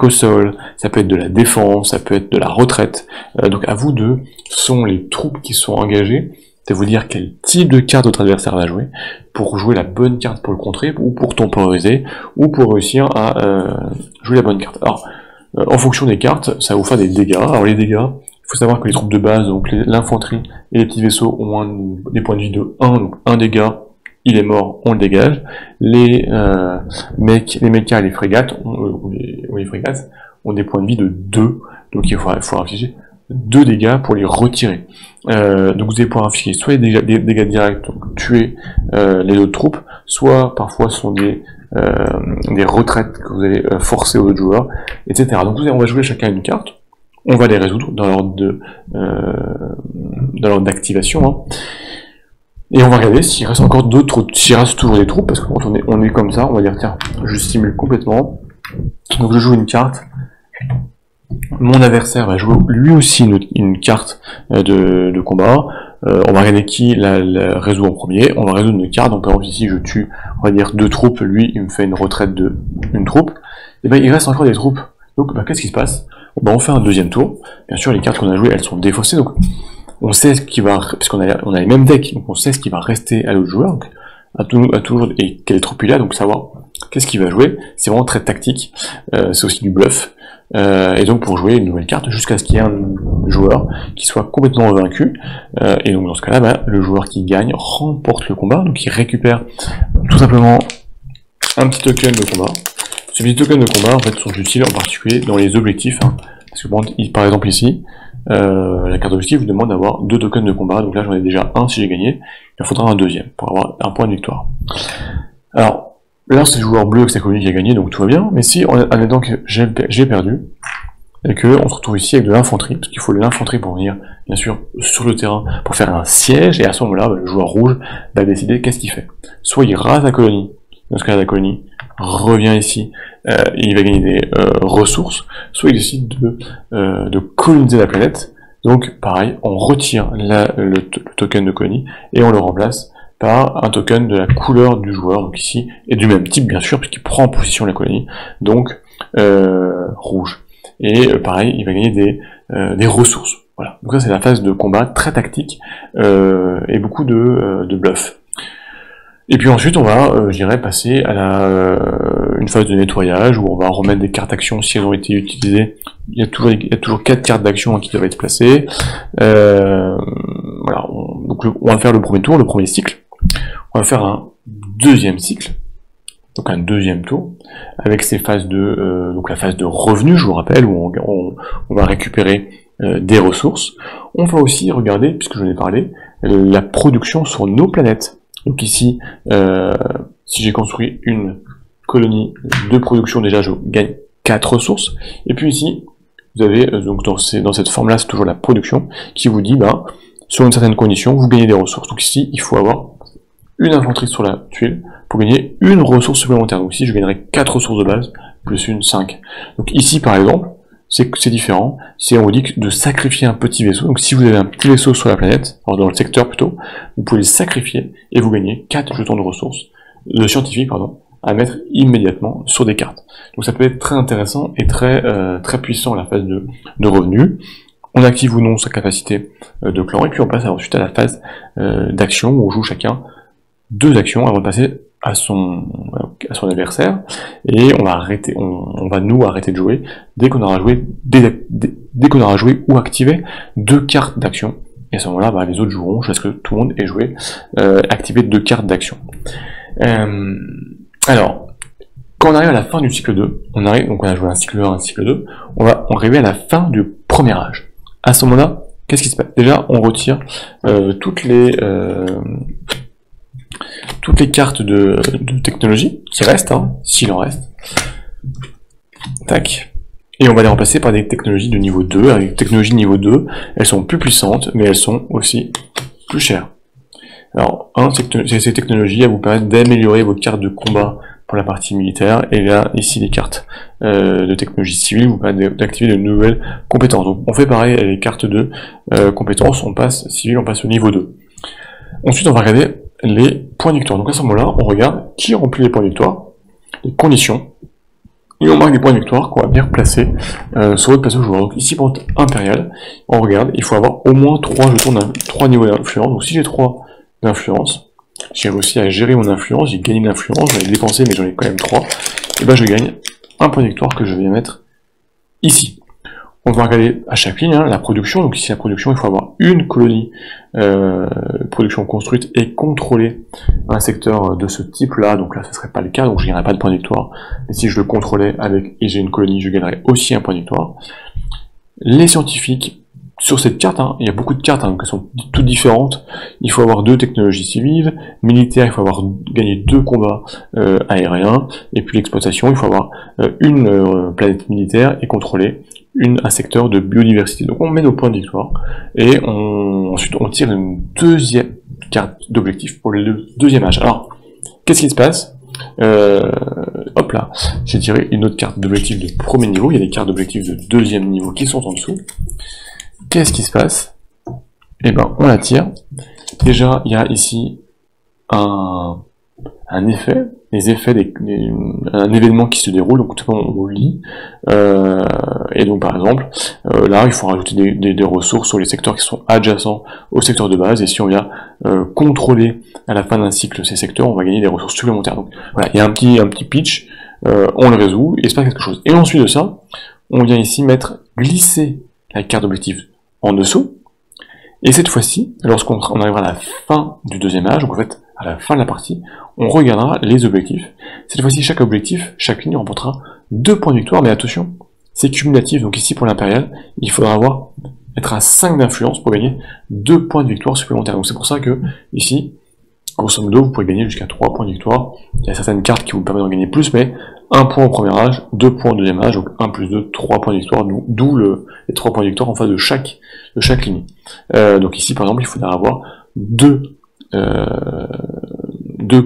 au sol, ça peut être de la défense, ça peut être de la retraite. Donc à vous deux, ce sont les troupes qui sont engagées, c'est vous dire quel type de carte votre adversaire va jouer, pour jouer la bonne carte pour le contrer, ou pour temporiser, ou pour réussir à jouer la bonne carte. Alors, en fonction des cartes, ça va vous faire des dégâts. Alors les dégâts, il faut savoir que les troupes de base, donc l'infanterie et les petits vaisseaux ont des points de vie de 1, donc 1 dégât, il est mort, on le dégage. Les mechas et les frégates, les frégates ont des points de vie de 2, donc il faut afficher 2 dégâts pour les retirer. Donc vous allez pouvoir afficher soit des dégâts directs, donc tuer les autres troupes, soit parfois ce sont des retraites que vous allez forcer aux autres joueurs, etc. Donc on va jouer chacun une carte, on va les résoudre dans l'ordre d'activation, hein. Et on va regarder s'il reste encore d'autres, s'il reste toujours des troupes, parce que quand on est comme ça, on va dire tiens, je simule complètement, donc je joue une carte. Mon adversaire va jouer lui aussi une carte de combat. On va regarder qui la résout en premier. On va résoudre une carte. Donc par exemple ici je tue, on va dire 2 troupes. Lui il me fait une retraite de une troupe. Et ben il reste encore des troupes. Donc qu'est-ce qui se passe? On fait un deuxième tour. Bien sûr les cartes qu'on a jouées elles sont défaussées. Donc on sait ce qui va, parce qu'on a les mêmes decks. Donc on sait ce qui va rester à l'autre joueur. Donc, à toujours et quelle troupe il a. Donc savoir qu'est-ce qu'il va jouer. C'est vraiment très tactique. C'est aussi du bluff. Et donc pour jouer une nouvelle carte jusqu'à ce qu'il y ait un joueur qui soit complètement vaincu, et donc dans ce cas-là, le joueur qui gagne remporte le combat, donc il récupère tout simplement un petit token de combat. Ces petits tokens de combat en fait sont utiles en particulier dans les objectifs, hein, parce que par exemple ici, la carte d'objectif vous demande d'avoir 2 tokens de combat, donc là j'en ai déjà un si j'ai gagné, il en faudra un deuxième pour avoir un point de victoire. Alors là, c'est le joueur bleu avec sa colonie qui a gagné, donc tout va bien. Mais si, admettons que j'ai perdu, et que on se retrouve ici avec de l'infanterie, parce qu'il faut de l'infanterie pour venir, bien sûr, sur le terrain, pour faire un siège, et à ce moment-là, le joueur rouge va décider qu'est-ce qu'il fait. Soit il rase la colonie, dans ce cas-là, la colonie revient ici, et il va gagner des ressources, soit il décide de coloniser la planète, donc pareil, on retire le token de colonie, et on le remplace par un token de la couleur du joueur, donc ici, et du même type bien sûr, puisqu'il prend en possession la colonie, donc rouge. Et pareil, il va gagner des ressources. Voilà. Donc ça c'est la phase de combat très tactique, et beaucoup de bluff. Et puis ensuite on va, je dirais, passer à une phase de nettoyage, où on va remettre des cartes d'action si elles ont été utilisées. Il y a toujours 4 cartes d'action qui doivent être placées. Voilà, donc on va faire le premier tour, le premier cycle. On va faire un deuxième cycle, donc un deuxième tour, avec ces phases donc la phase de revenu, je vous rappelle, où on va récupérer des ressources. On va aussi regarder, puisque je vous en ai parlé, la production sur nos planètes. Donc ici, si j'ai construit une colonie de production, déjà je gagne 4 ressources. Et puis ici, vous avez, donc dans cette forme-là, c'est toujours la production, qui vous dit, sur une certaine condition, vous gagnez des ressources. Donc ici, il faut avoir une infanterie sur la tuile pour gagner une ressource supplémentaire. Donc ici, je gagnerai 4 ressources de base, plus une 5. Donc ici, par exemple, c'est différent. C'est on vous dit de sacrifier un petit vaisseau. Donc si vous avez un petit vaisseau sur la planète, alors dans le secteur plutôt, vous pouvez le sacrifier et vous gagnez 4 jetons de ressources, de scientifiques pardon, à mettre immédiatement sur des cartes. Donc ça peut être très intéressant et très puissant à la phase de revenus. On active ou non sa capacité de clan et puis on passe ensuite à la phase d'action où on joue chacun 2 actions avant de passer à son adversaire et on va arrêter, on va nous arrêter de jouer dès qu'on aura joué dès qu'on aura joué ou activé 2 cartes d'action. Et à ce moment-là, bah, les autres joueront jusqu'à ce que tout le monde ait joué activé 2 cartes d'action. Alors, quand on arrive à la fin du cycle 2, donc on a joué un cycle 1, un cycle 2, on va arriver à la fin du premier âge. À ce moment-là, qu'est-ce qui se passe? Déjà, on retire toutes les cartes de technologie qui restent, hein, s'il en reste. Tac. Et on va les remplacer par des technologies de niveau 2. Avec des technologies de niveau 2, elles sont plus puissantes, mais elles sont aussi plus chères. Alors, ces technologies, elles vous permettent d'améliorer vos cartes de combat pour la partie militaire, et là, ici, les cartes de technologie civile vous permettent d'activer de nouvelles compétences. Donc, on fait pareil avec les cartes de compétences, on passe au niveau 2. Ensuite, on va regarder les points de victoire. Donc, à ce moment-là, on regarde qui remplit les points de victoire, les conditions, et on marque des points de victoire qu'on va bien placer sur votre plateau joueur. Donc, ici, pour impérial, on regarde, il faut avoir au moins 3 jetons 3 niveaux d'influence. Donc, si j'ai 3 d'influence, j'ai réussi à gérer mon influence, j'ai gagné de l'influence, j'en ai dépensé mais j'en ai quand même 3, et ben je gagne un point de victoire que je vais mettre ici. On va regarder à chaque ligne, hein, la production. Donc ici la production, il faut avoir une colonie production construite et contrôler un secteur de ce type là. Donc là ce serait pas le cas, donc je gagnerai pas de point de victoire. Mais si je le contrôlais avec et j'ai une colonie, je gagnerai aussi un point de victoire. Les scientifiques, sur cette carte, hein, il y a beaucoup de cartes hein, qui sont toutes différentes. Il faut avoir 2 technologies civiles, militaires, il faut avoir gagné 2 combats aériens, et puis l'exploitation, il faut avoir une planète militaire et contrôler un secteur de biodiversité. Donc on met nos points de victoire, et ensuite on tire une deuxième carte d'objectif pour le deuxième âge. Alors, qu'est-ce qui se passe? Hop là, j'ai tiré une autre carte d'objectif de premier niveau, il y a des cartes d'objectif de deuxième niveau qui sont en dessous. Qu'est-ce qui se passe? Eh ben, on la tire. Déjà, il y a ici un effet, un événement qui se déroule, donc tout simplement on lit. Et donc par exemple, là, il faut rajouter des ressources sur les secteurs qui sont adjacents au secteur de base, et si on vient contrôler à la fin d'un cycle ces secteurs, on va gagner des ressources supplémentaires. Donc voilà, il y a un petit pitch, on le résout, et il se passe quelque chose. Et ensuite de ça, on vient ici glisser la carte d'objectif en dessous, et cette fois-ci, lorsqu'on arrivera à la fin du deuxième âge, donc en fait à la fin de la partie, on regardera les objectifs. Cette fois-ci, chaque objectif, chaque ligne remportera 2 points de victoire, mais attention, c'est cumulatif, donc ici pour l'impérial, il faudra être à 5 d'influence pour gagner 2 points de victoire supplémentaires. Donc c'est pour ça que ici, grosso modo, vous pouvez gagner jusqu'à 3 points de victoire. Il y a certaines cartes qui vous permettent d'en gagner plus, mais 1 point au premier âge, 2 points au deuxième âge, donc 1 plus 2, 3 points de victoire, d'où les 3 points de victoire en face de chaque ligne. Donc ici, par exemple, il faudra avoir 2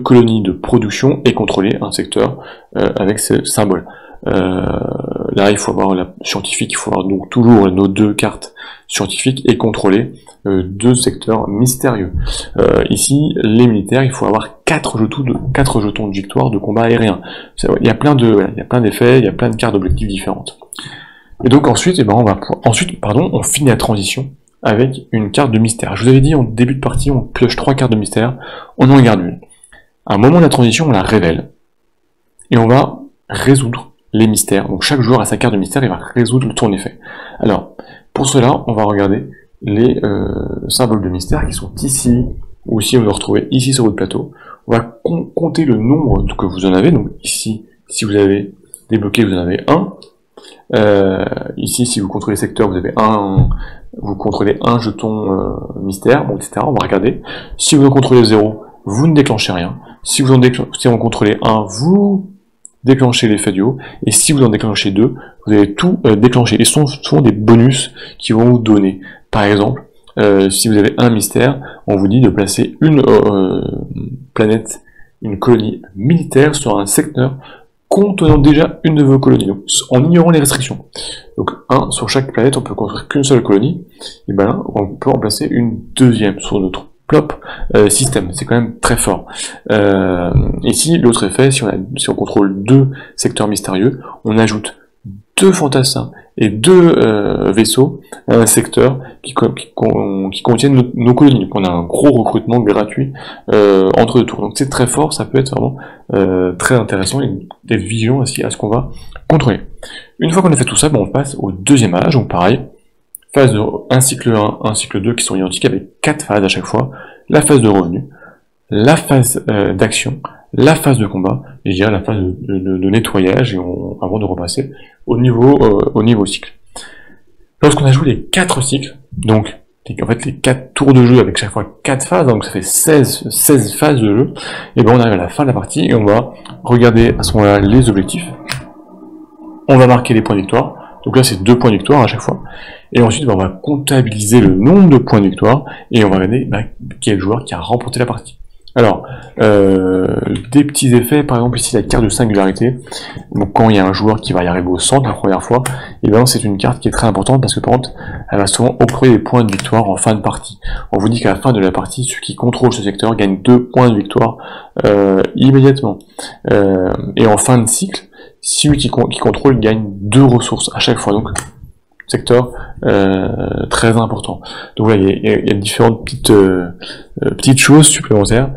colonies de production et contrôler un secteur avec ce symbole. Là, il faut avoir la scientifique, il faut avoir donc toujours nos 2 cartes scientifiques et contrôler 2 secteurs mystérieux. Ici, les militaires, il faut avoir 4 jetons de victoire de combat aérien. Il y a plein d'effets, il y a plein de cartes d'objectifs différentes. Et donc ensuite, on finit la transition avec une carte de mystère. Je vous avais dit en début de partie, on pioche 3 cartes de mystère, on en garde une. À un moment de la transition, on la révèle, et on va résoudre les mystères. Donc chaque joueur a sa carte de mystère, il va résoudre son effet. Alors, pour cela, on va regarder les symboles de mystère qui sont ici, ou ici on va le retrouver ici sur votre plateau. On va compter le nombre que vous en avez. Donc ici, si vous avez débloqué, vous en avez 1. Ici, si vous contrôlez secteur, vous contrôlez un jeton mystère, bon, etc. On va regarder. Si vous en contrôlez 0, vous ne déclenchez rien. Si vous en contrôlez 1, vous déclenchez l'effet du haut, et si vous en déclenchez 2, vous allez tout déclencher. Et ce sont souvent des bonus qui vont vous donner. Par exemple, si vous avez un mystère, on vous dit de placer une planète, une colonie militaire sur un secteur contenant déjà une de vos colonies, donc en ignorant les restrictions. Donc sur chaque planète, on peut construire qu'une seule colonie, et ben là, on peut remplacer une deuxième sur notre plop système. C'est quand même très fort. Ici, l'autre effet, si on contrôle 2 secteurs mystérieux, on ajoute 2 fantassins et 2 vaisseaux à un secteur qui contiennent nos colonies. Donc on a un gros recrutement gratuit entre 2 tours. Donc c'est très fort, ça peut être vraiment très intéressant et d'être vigilant aussi à ce qu'on va contrôler. Une fois qu'on a fait tout ça, on passe au deuxième âge. Donc pareil, phase de un cycle 1, un cycle 2 qui sont identiques avec 4 phases à chaque fois. La phase de revenu, la phase d'action, la phase de combat, et je dirais la phase de nettoyage, et avant de repasser au niveau cycle. Lorsqu'on a joué les 4 cycles, donc en fait les 4 tours de jeu avec chaque fois 4 phases, donc ça fait 16 phases de jeu, et ben on arrive à la fin de la partie, et on va regarder à ce moment-là les objectifs, on va marquer les points de victoire, donc là c'est 2 points de victoire à chaque fois, et ensuite on va comptabiliser le nombre de points de victoire, et on va regarder quel joueur qui a remporté la partie. Alors, des petits effets, par exemple ici la carte de singularité, donc quand il y a un joueur qui va y arriver au centre la première fois, et bien c'est une carte qui est très importante parce que par contre, elle va souvent octroyer des points de victoire en fin de partie. On vous dit qu'à la fin de la partie, ceux qui contrôlent ce secteur gagnent 2 points de victoire immédiatement. Et en fin de cycle, celui qui contrôle gagne 2 ressources à chaque fois, donc secteur très important. Donc voilà, il y a différentes petites choses supplémentaires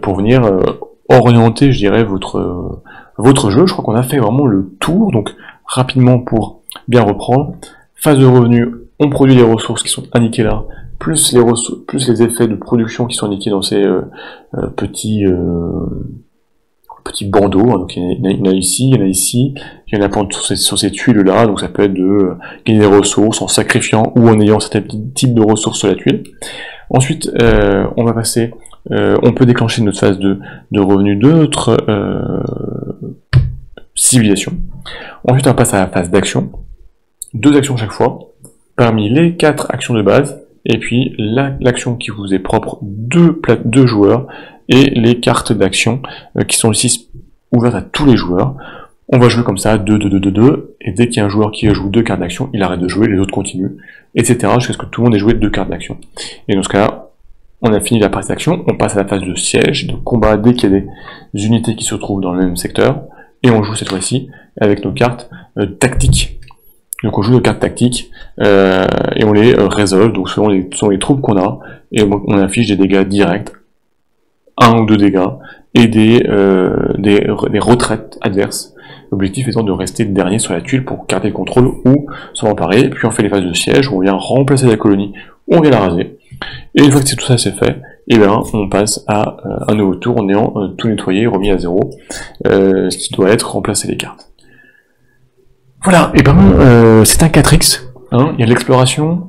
pour venir orienter, je dirais, votre jeu. Je crois qu'on a fait vraiment le tour. Donc rapidement pour bien reprendre, phase de revenu, on produit les ressources qui sont indiquées là, plus les effets de production qui sont indiqués dans ces petits bandeaux, hein. Donc il y en a ici, il y en a ici, il y en a sur ces tuiles là, donc ça peut être de gagner des ressources en sacrifiant ou en ayant certains types de ressources sur la tuile. Ensuite, on va passer, on peut déclencher notre phase de revenu de notre civilisation. Ensuite, on passe à la phase d'action, 2 actions chaque fois, parmi les 4 actions de base, et puis l'action qui vous est propre, 2 joueurs, et les cartes d'action qui sont ici ouvertes à tous les joueurs. On va jouer comme ça, 2, 2, 2, 2, 2, et dès qu'il y a un joueur qui joue 2 cartes d'action, il arrête de jouer, les autres continuent, etc. jusqu'à ce que tout le monde ait joué 2 cartes d'action. Et dans ce cas-là, on a fini la phase d'action, on passe à la phase de siège, de combat dès qu'il y a des unités qui se trouvent dans le même secteur, et on joue cette fois-ci avec nos cartes tactiques. Donc on joue nos cartes tactiques, et on les résolve, donc selon les troupes qu'on a, et on affiche des dégâts directs, 1 ou 2 dégâts, et des retraites adverses. L'objectif étant de rester le dernier sur la tuile pour garder le contrôle ou s'en emparer, puis on fait les phases de siège, où on vient remplacer la colonie, où on vient la raser, et une fois que tout ça c'est fait, et bien on passe à un nouveau tour en ayant tout nettoyé, remis à 0, ce qui doit être remplacer les cartes. Voilà, et ben c'est un 4X, hein, il y a l'exploration,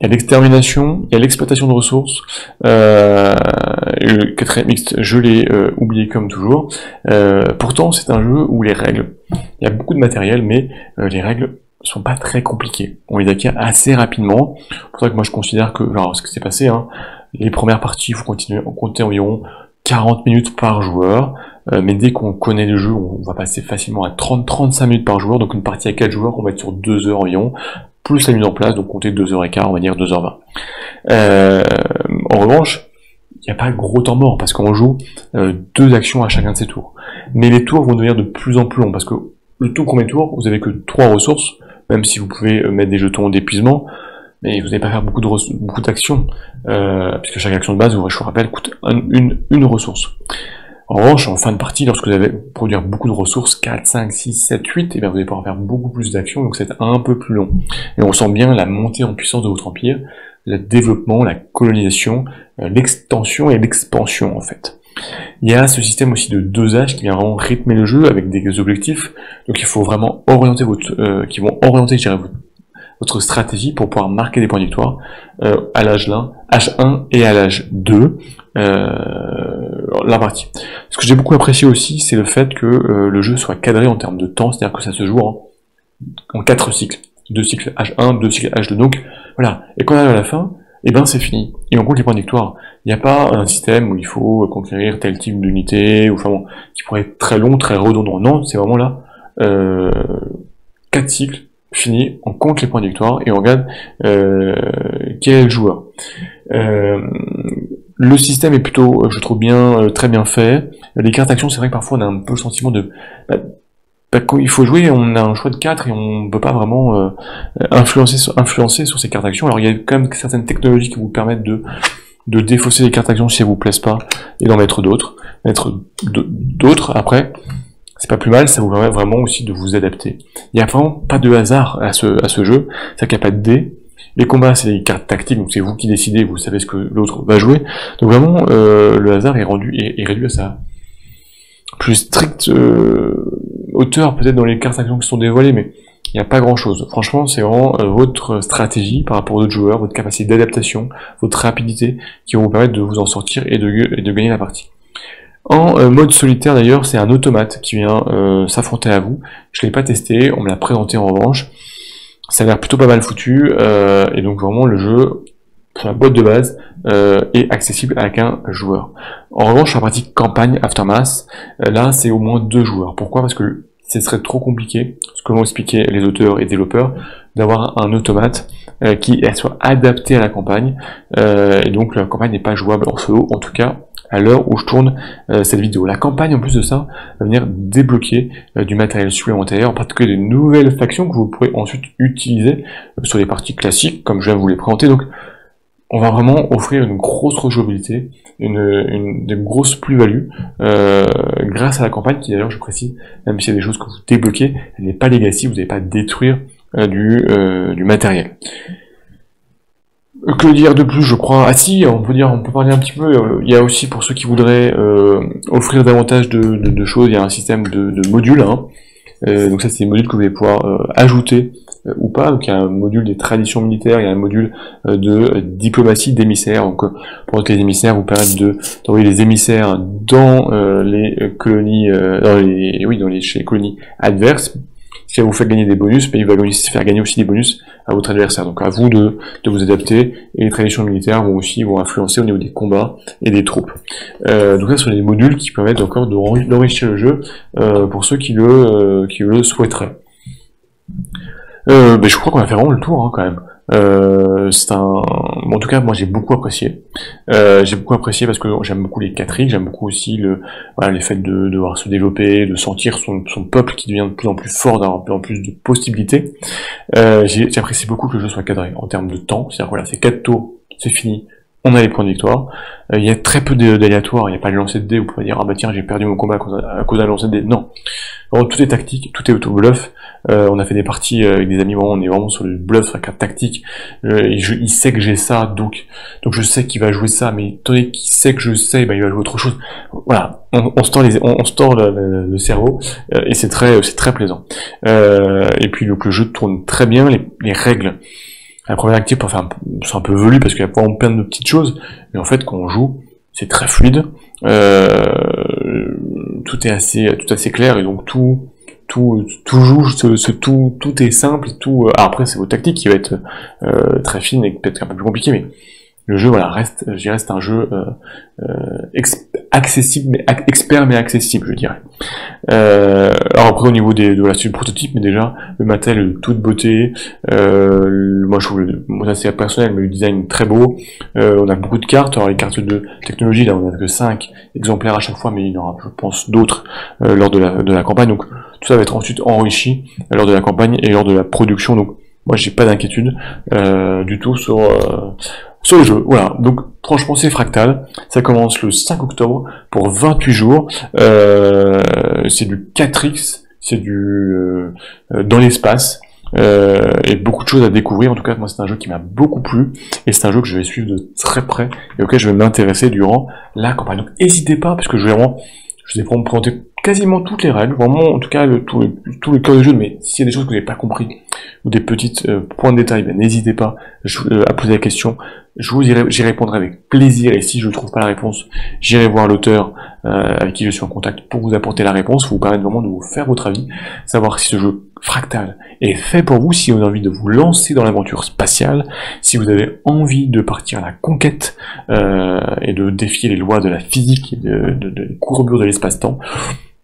il y a l'extermination, il y a l'exploitation de ressources, le 4ème mixte, je l'ai oublié comme toujours. Pourtant, c'est un jeu où les règles, il y a beaucoup de matériel, mais les règles sont pas très compliquées. On les acquiert assez rapidement. C'est pour ça que moi je considère que, alors ce qui s'est passé, hein, les premières parties, il faut compter environ 40 minutes par joueur, mais dès qu'on connaît le jeu, on va passer facilement à 30-35 minutes par joueur, donc une partie à 4 joueurs, on va être sur 2 heures environ, plus la mise en place, donc comptez 2h15, on va dire 2h20. En revanche, il n'y a pas de gros temps mort, parce qu'on joue 2 actions à chacun de ces tours. Mais les tours vont devenir de plus en plus longs, parce que le tout premier tour, vous avez que 3 ressources, même si vous pouvez mettre des jetons d'épuisement, mais vous n'allez pas faire beaucoup d'actions, puisque chaque action de base, je vous rappelle, coûte une ressource. En revanche, en fin de partie, lorsque vous allez produire beaucoup de ressources, 4, 5, 6, 7, 8, et bien vous allez pouvoir faire beaucoup plus d'actions, donc c'est un peu plus long. Et on sent bien la montée en puissance de votre empire, le développement, la colonisation, l'extension et l'expansion en fait. Il y a ce système aussi de dosage qui vient vraiment rythmer le jeu avec des objectifs, donc il faut vraiment orienter qui vont orienter, je dirais, votre stratégie pour pouvoir marquer des points de victoire à l'âge 1, H1 et à l'âge 2, la partie. Ce que j'ai beaucoup apprécié aussi, c'est le fait que le jeu soit cadré en termes de temps, c'est-à-dire que ça se joue en 4 cycles. 2 cycles H1, 2 cycles H2, donc voilà. Et quand on arrive à la fin, et ben c'est fini. Et on compte les points de victoire. Il n'y a pas un système où il faut conquérir tel type d'unité, ou enfin bon, qui pourrait être très long, très redondant. Non, c'est vraiment là, 4 cycles, fini, on compte les points de victoire, et on regarde quel est le joueur. Le système est plutôt, je trouve bien, très bien fait. Les cartes actions, c'est vrai que parfois on a un peu le sentiment de... quand il faut jouer, on a un choix de 4 et on ne peut pas vraiment influencer sur ces cartes actions. Alors il y a quand même certaines technologies qui vous permettent de défausser les cartes actions si elles vous plaisent pas et d'en mettre d'autres. Après, c'est pas plus mal, ça vous permet vraiment aussi de vous adapter. Il n'y a vraiment pas de hasard à ce jeu, c'est qu'il n'y a pas de dés. Les combats, c'est les cartes tactiques, donc c'est vous qui décidez, vous savez ce que l'autre va jouer. Donc vraiment, le hasard est réduit à sa plus stricte hauteur, peut-être dans les cartes actions qui sont dévoilées, mais il n'y a pas grand-chose. Franchement, c'est vraiment votre stratégie par rapport aux autres joueurs, votre capacité d'adaptation, votre rapidité, qui vont vous permettre de vous en sortir et de gagner la partie. En mode solitaire d'ailleurs, c'est un automate qui vient s'affronter à vous. Je l'ai pas testé, on me l'a présenté en revanche. Ça a l'air plutôt pas mal foutu, et donc vraiment le jeu, sur la boîte de base, est accessible avec un joueur. En revanche, sur la partie campagne Aftermath, là c'est au moins 2 joueurs. Pourquoi? Parce que ce serait trop compliqué, ce que m'ont expliqué les auteurs et développeurs, d'avoir un automate qui soit adapté à la campagne, et donc la campagne n'est pas jouable en solo, en tout cas à l'heure où je tourne cette vidéo. La campagne, en plus de ça, va venir débloquer du matériel supplémentaire, en particulier de nouvelles factions que vous pourrez ensuite utiliser sur les parties classiques, comme je viens de vous les présenter. Donc, on va vraiment offrir une grosse rejouabilité, une grosse plus-value grâce à la campagne, qui d'ailleurs, je précise, même s'il y a des choses que vous débloquez, elle n'est pas legacy, vous n'allez pas détruire du matériel. Que dire de plus, je crois. Ah si, on peut parler un petit peu. Il y a aussi pour ceux qui voudraient offrir davantage de choses, il y a un système de modules. Hein. Donc ça, c'est des modules que vous allez pouvoir ajouter ou pas. Donc il y a un module des traditions militaires, il y a un module de diplomatie d'émissaires. Donc pour que les émissaires vous permettent d'envoyer les émissaires dans les colonies, chez les colonies adverses. Si ça vous fait gagner des bonus, mais il va faire gagner aussi des bonus à votre adversaire. Donc à vous de vous adapter, et les traditions militaires vont influencer au niveau des combats et des troupes. Donc là, ce sont des modules qui permettent encore d'enrichir le jeu pour ceux qui le souhaiteraient. Je crois qu'on a fait vraiment le tour quand même. En tout cas, moi j'ai beaucoup apprécié. Parce que j'aime beaucoup les 4X, j'aime beaucoup aussi le fait de devoir se développer, de sentir son peuple qui devient de plus en plus fort, d'avoir de plus en plus de possibilités. J'apprécie beaucoup que le jeu soit cadré en termes de temps, c'est-à-dire voilà, c'est 4 tours, c'est fini, on a les points de victoire. Il y a très peu d'aléatoires, il n'y a pas de lancer de dés, vous pouvez dire ah bah tiens j'ai perdu mon combat à cause d'un lancer de dés. Non. Alors, tout est tactique, tout est auto-bluff. On a fait des parties avec des amis, on est vraiment sur le bluff, sur la carte tactique. Il sait que j'ai ça, donc je sais qu'il va jouer ça, mais étant donné qu'il sait que je sais, il va jouer autre chose. Voilà, on se tord le cerveau, et c'est très plaisant. Et puis donc le jeu tourne très bien, les règles. La première active, c'est un peu velu parce qu'il y a vraiment plein de petites choses, mais en fait quand on joue, c'est très fluide. Tout est assez clair, et donc tout est simple, après c'est votre tactique qui va être très fine et peut-être un peu plus compliqué, mais le jeu reste un jeu accessible, mais expert mais accessible, je dirais. Alors après au niveau de la suite prototype, mais déjà le matériel de toute beauté, moi je trouve ça c'est personnel, mais le design très beau. On a beaucoup de cartes, alors les cartes de technologie là on a que 5 exemplaires à chaque fois, mais il y en aura je pense d'autres lors de la campagne, donc tout ça va être ensuite enrichi lors de la campagne et lors de la production, donc moi j'ai pas d'inquiétude du tout sur le jeu. Voilà, donc franchement c'est Fractal, ça commence le 5 octobre pour 28 jours, c'est du 4X, c'est du dans l'espace, et beaucoup de choses à découvrir. En tout cas moi c'est un jeu qui m'a beaucoup plu, et c'est un jeu que je vais suivre de très près et auquel je vais m'intéresser durant la campagne. Donc n'hésitez pas, parce que je vous ai vraiment présenté quasiment toutes les règles, vraiment en tout cas tout le cœur du jeu, mais s'il y a des choses que vous n'avez pas compris, ou des petites points de détail, n'hésitez pas à poser la question, j'y répondrai avec plaisir, et si je ne trouve pas la réponse, j'irai voir l'auteur avec qui je suis en contact pour vous apporter la réponse, vous permettre vraiment de vous faire votre avis, savoir si ce jeu Fractal est fait pour vous, si vous avez envie de vous lancer dans l'aventure spatiale, si vous avez envie de partir à la conquête et de défier les lois de la physique et des courbures de l'espace-temps,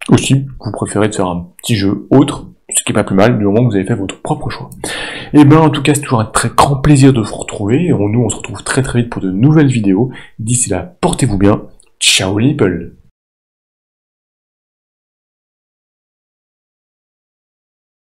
aussi vous préférez de faire un petit jeu autre, ce qui est pas plus mal du moment que vous avez fait votre propre choix. Et ben en tout cas c'est toujours un très grand plaisir de vous retrouver, nous on se retrouve très très vite pour de nouvelles vidéos, d'ici là portez-vous bien, ciao les people.